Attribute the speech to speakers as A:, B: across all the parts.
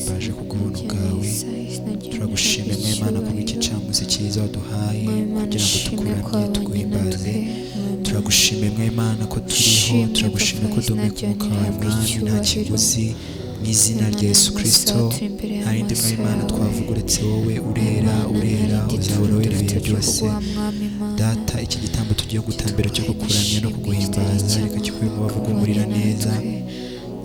A: turaguhimbaje kubw'ubuntu bwawe, turagushimye mw'Imana kubw'iki camuzi cyiza waduhaye kugira ngo tukuramye tuguhimbaze. turagushimye mw'Imana ko turiho, turagushimye ko duhumeka umwuka wawe mwami nta kiguzi, mu izina rya Yesu Kristo. nta yindi mw'Imana twavuga uretse wowe. urera urera, uzahora wera ibihe byose. Data, iki gitambo tugiye gutambira cyo kukuramya no kuguhimbaza, reka kikube mu bavugumurira neza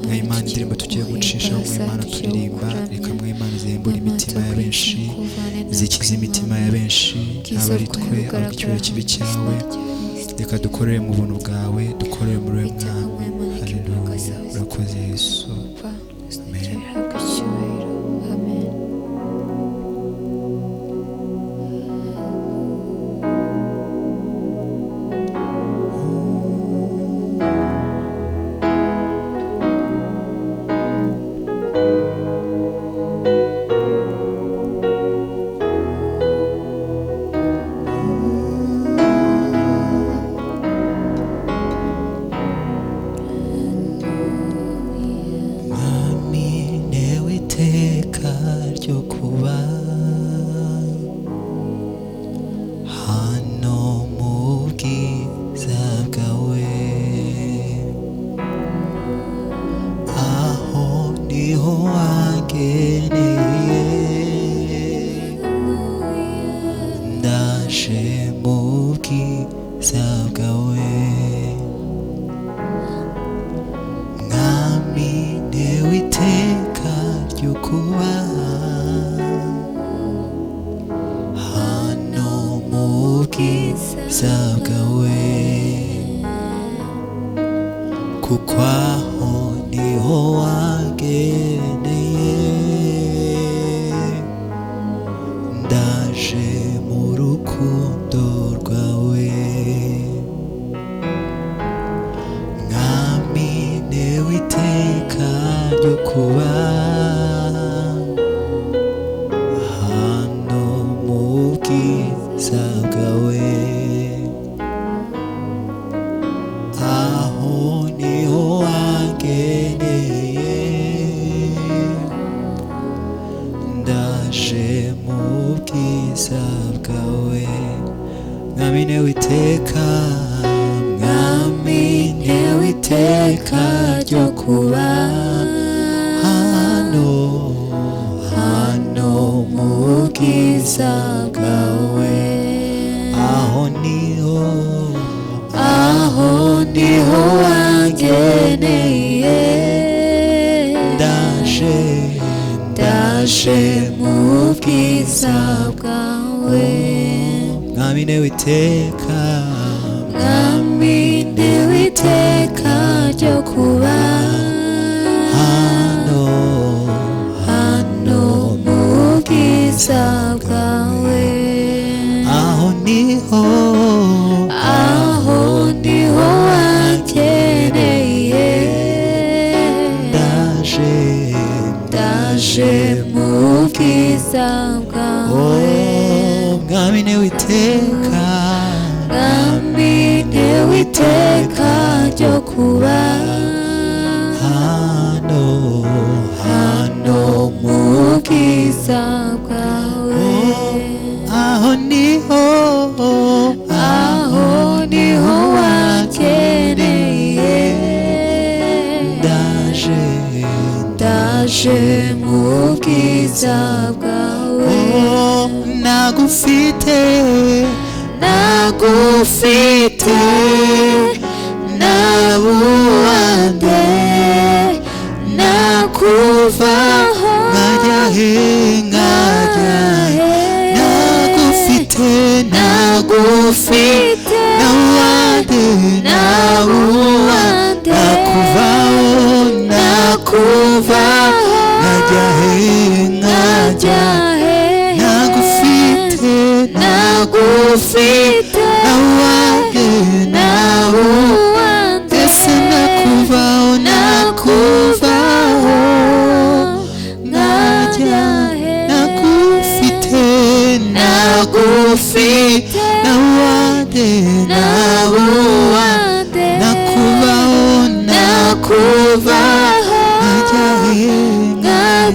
A: mw'Imana. indirimbo tugiye gucishaho mw'Imana turirimba, reka mw'Imana zihembura imitima ya benshi, zikiza imitima ya benshi, aba ari twe aba icyubahiro kibi cyawe. reka dukorere mu buntu bwawe, dukorere muri uyu mwami. Haleluya, urakoze Yesu. Amen.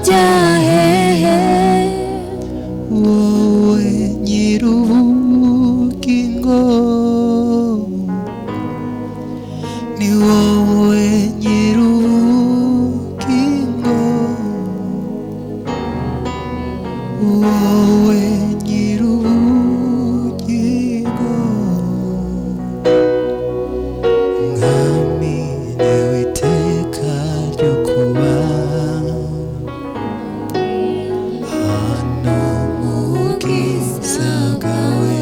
B: najya hehe
A: wowe nyir'ubugingo ni wowe nyir'ubugingo wowe nyir'ubugingo mwami newe iteka ryo kuba hano mu bwiza bwawe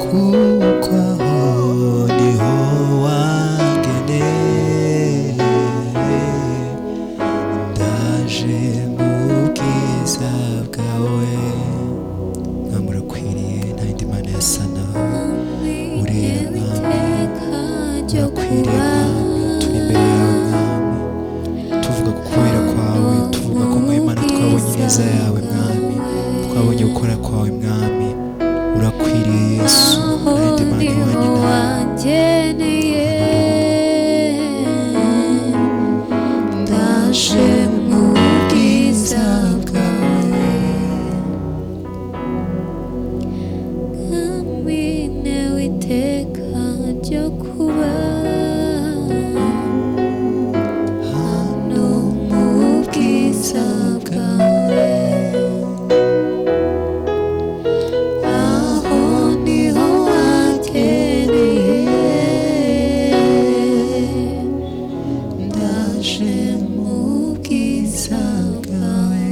A: kuko aho niho wangeneye ndaje mu bwiza bwawe mwami urakwiriye nta yindi mana yasa nawe ureba mwami urakwiriye mwami turi imbere yawe mwami tuvuga ku kubera kwawe tuvuga ko mwami Mana twabonye ineza yawe mwami twabonye gukora kwawe mwami urakwiriye Yesu nta yindi mana ihwanye nawe
B: wangeneye ndaje mu bwiza bwawe mwami newe iteka ryo kuba hano mu bwiza bwawe aho niho wageneye ndaje mu bwiza bwawe.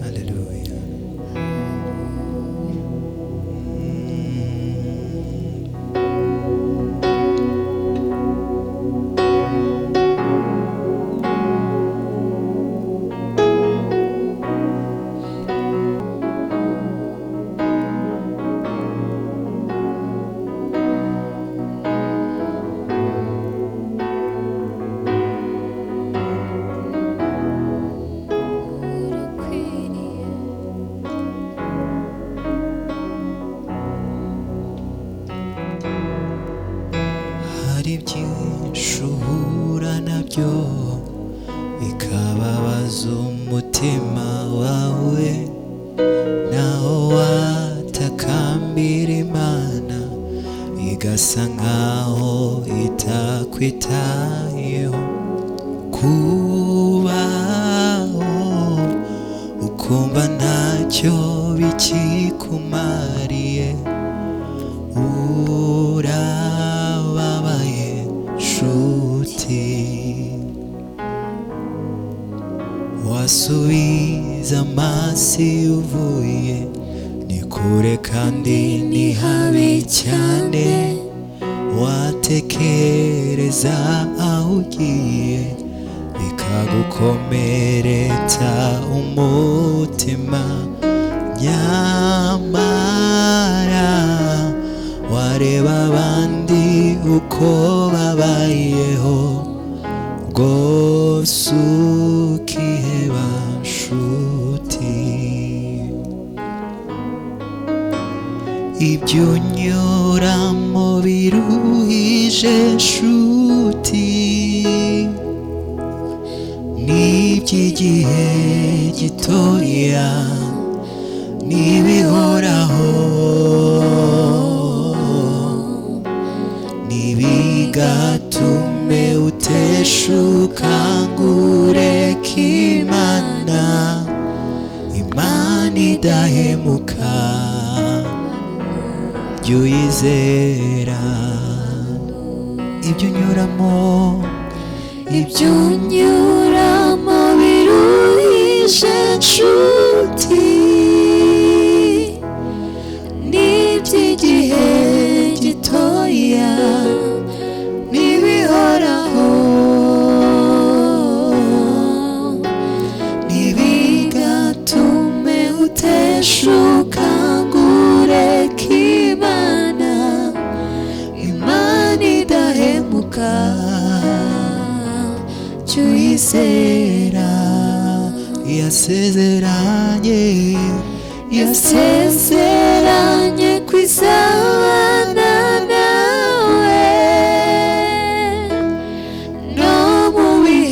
A: haleluya
B: Urakwiriye
A: hari byinshi uhura nabyo bikababaza umutima wawe naho watakambira Imana igasa nkaho itakwitayeho kubaho ukumva ntacyo bikikumariye urababaye nshuti wasubiza amaso iyo uvuye ni kure kandi ni habi cyane watekereza aho ugiye bikagukomeretsa umutima nyamara wareba abandi uko babayeho rwose ukiheba nshuti ibyo unyuramo biruhije nshuti n'iby'igihe gitoya n'ibihoraho ntibigatume uteshuka ngo ureke Imana Imana idahemuka jya uyizera ibyo unyuramo
B: biruhije nshuti n'iby'igihe gitoya n'ibihoraho ntibigatume uteshuka ngo ureke Imana Imana idahemuka jya uyizera yasezeranye kwizabana nawe no mu bihe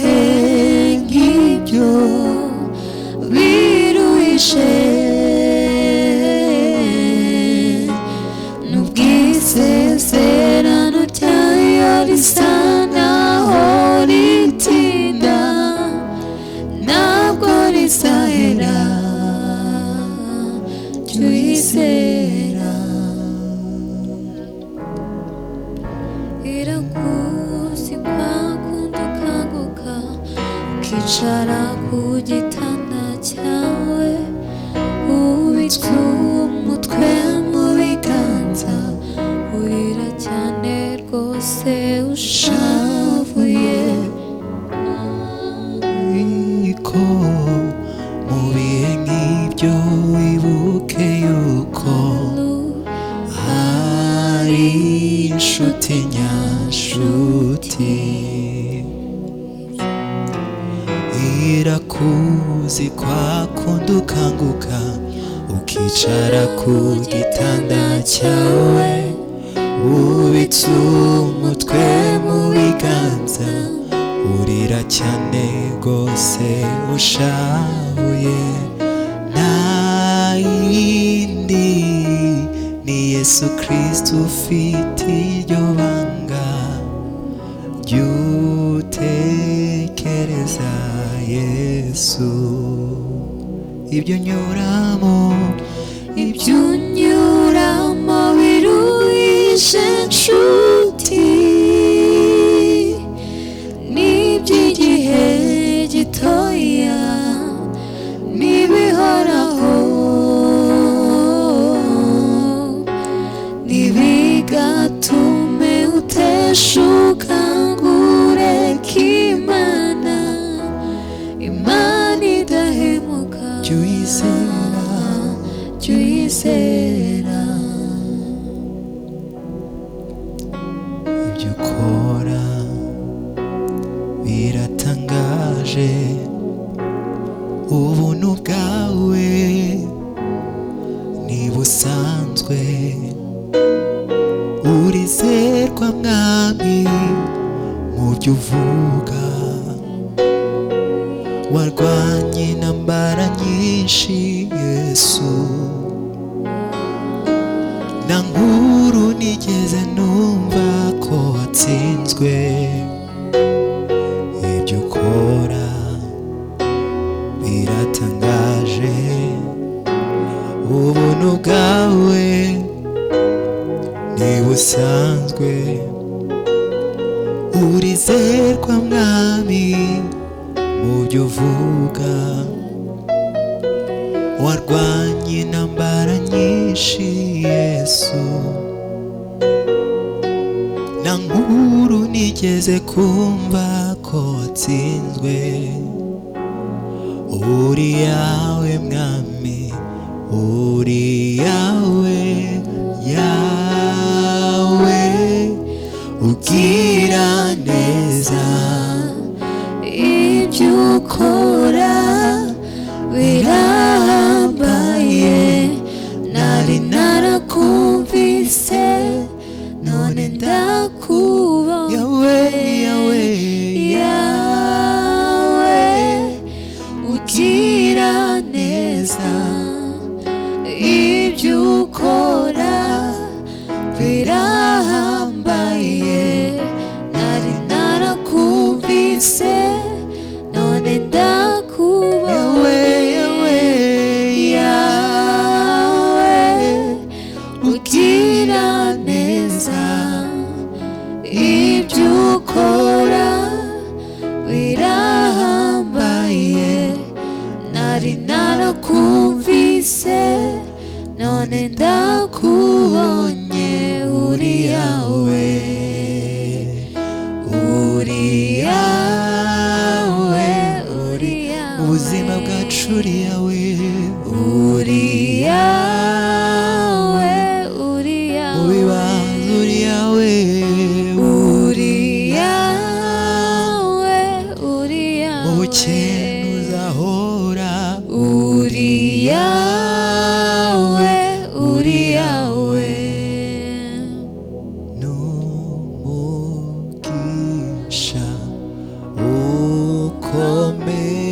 B: ukicara ku gitanda cyawe ubitse umutwe mu biganza urira cyane rwose ushavuye
A: ariko mu bihe nk'ibyo wibuke yuko hari inshuti nyashuti irakuzi kwa kundi ukanguka ukicara ku gitanda cyawe ubitse umutwe mu biganza urira cyane rwose ushavuye nta yindi ni Yesu Kristo ufite iryo banga ry'utekereza Yesu ibyo nyuramo
B: biruhishe nshuti n'iby'igihe gitoya n'ibihoraho ntibigatume uteshuka ngo ureke Imana idahemuka
A: jya uyizera ibyo ukora biratangaje ubuntu bwawe ntibusanzwe urizerwa mwami mu byo uvuga warwanye intambara nyinshi Yesu nta nkuru nigeze numva ko watsinzwe ibyo ukora biratangaje ubuntu bwawe ntibusanzwe urizerwa mwami mu byo uvuga warwanye intambara nyinshi Yesu nta nkuru nigeze kumva ko watsinzwe uri yawe mwami uri yawe ugira neza
B: ibyo ukora birahambaye nari narakumvise none ndakubonye yawe ugira neza ibyo ukora birahambaye nari narakumvise none ndakubonye yawe ugira neza ibyo ukora birahambaye nari narakumvise none ndakubonye uri yawe
A: ubuzima bwacu uri yawe mu bibanza uri yawe mu bukene uzahora n'umugisha ukomeye